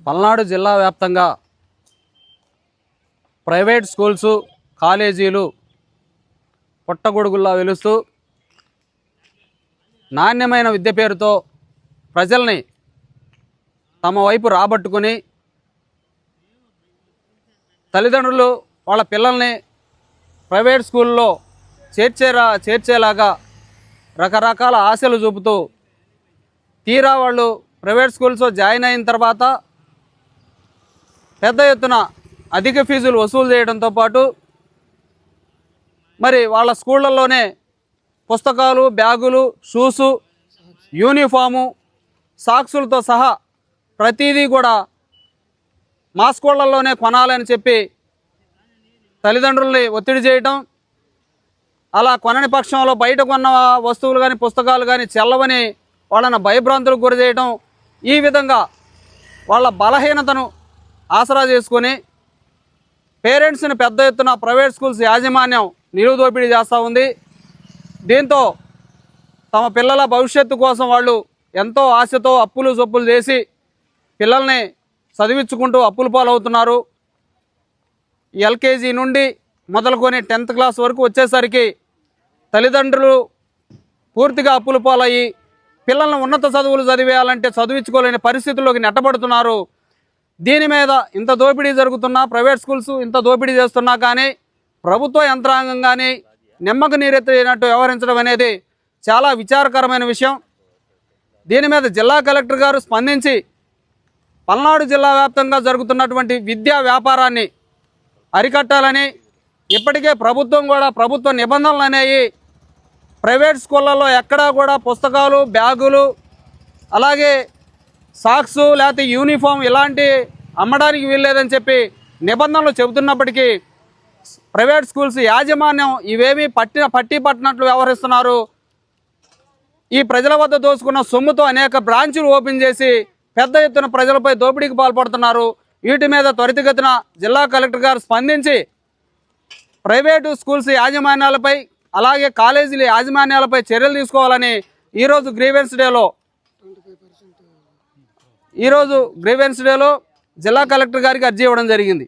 పల్నాడు జిల్లా వ్యాప్తంగా private schools కాలేజీలు పుట్టగొడుగుల్లా వెలుస్తూ నాణ్యమైన విద్య పేరుతో ప్రజల్ని తమ వైపు రాబట్టుకొని తల్లిదండ్రులు వాళ్ళ పిల్లల్ని ప్రైవేట్ స్కూల్లో చేర్చేలాగా రకరకాల ఆశలు చూపుతూ తీరా వాళ్ళు ప్రైవేట్ స్కూల్స్లో జాయిన్ అయిన తర్వాత పెద్ద ఎత్తున అధిక ఫీజులు వసూలు చేయడంతో పాటు మరి వాళ్ళ స్కూళ్ళల్లోనే పుస్తకాలు, బ్యాగులు, షూసు, యూనిఫాము, సాక్సులతో సహా ప్రతిదీ కూడా మా స్కూళ్ళల్లోనే కొనాలని చెప్పి తల్లిదండ్రుల్ని ఒత్తిడి చేయటం, అలా కొనని పక్షంలో బయట కొన్న వస్తువులు కానీ పుస్తకాలు కానీ చెల్లవని వాళ్ళని భయభ్రాంతులకు గురి చేయటం, ఈ విధంగా వాళ్ళ బలహీనతను ఆసరా చేసుకొని పేరెంట్స్ని పెద్ద ఎత్తున ప్రైవేట్ స్కూల్స్ యాజమాన్యం నిలువుదోపిడీ చేస్తూ ఉంది. దీంతో తమ పిల్లల భవిష్యత్తు కోసం వాళ్ళు ఎంతో ఆశతో అప్పులు సొప్పులు చేసి పిల్లల్ని చదివించుకుంటూ అప్పుల పాలవుతున్నారు. ఎల్కేజీ నుండి మొదలుకొని 10th క్లాస్ వరకు వచ్చేసరికి తల్లిదండ్రులు పూర్తిగా అప్పుల పాలయ్యి పిల్లలను ఉన్నత చదువులు చదివేయాలంటే చదివించుకోలేని పరిస్థితుల్లోకి నెట్టబడుతున్నారు. దీని మీద ఇంత దోపిడీ జరుగుతున్నా, ప్రైవేట్ స్కూల్స్ ఇంత దోపిడీ చేస్తున్నా కానీ ప్రభుత్వ యంత్రాంగం కానీ నిమ్మకు నీరెత్తినట్టు వ్యవహరించడం అనేది చాలా విచారకరమైన విషయం. దీని మీద జిల్లా కలెక్టర్ గారు స్పందించి పల్నాడు జిల్లా వ్యాప్తంగా జరుగుతున్నటువంటి విద్యా వ్యాపారాన్ని అరికట్టాలని, ఇప్పటికే ప్రభుత్వం కూడా ప్రభుత్వ నిబంధనలు అనేవి ప్రైవేట్ స్కూళ్ళల్లో ఎక్కడా కూడా పుస్తకాలు, బ్యాగులు, అలాగే సాక్సు లేకపోతే యూనిఫామ్ ఇలాంటి అమ్మడానికి వీల్లేదని చెప్పి నిబంధనలు చెబుతున్నప్పటికీ ప్రైవేట్ స్కూల్స్ యాజమాన్యం ఇవేమీ పట్టినట్లు వ్యవహరిస్తున్నారు. ఈ ప్రజల వద్ద దోచుకున్న సొమ్ముతో అనేక బ్రాంచులు ఓపెన్ చేసి పెద్ద ఎత్తున ప్రజలపై దోపిడీకి పాల్పడుతున్నారు. వీటి మీద త్వరితగతిన జిల్లా కలెక్టర్ గారు స్పందించి ప్రైవేటు స్కూల్స్ యాజమాన్యాలపై అలాగే కాలేజీల యాజమాన్యాలపై చర్యలు తీసుకోవాలని ఈరోజు గ్రీవెన్స్ డేలో జిల్లా కలెక్టర్ గారికి అర్జీ ఇవ్వడం జరిగింది.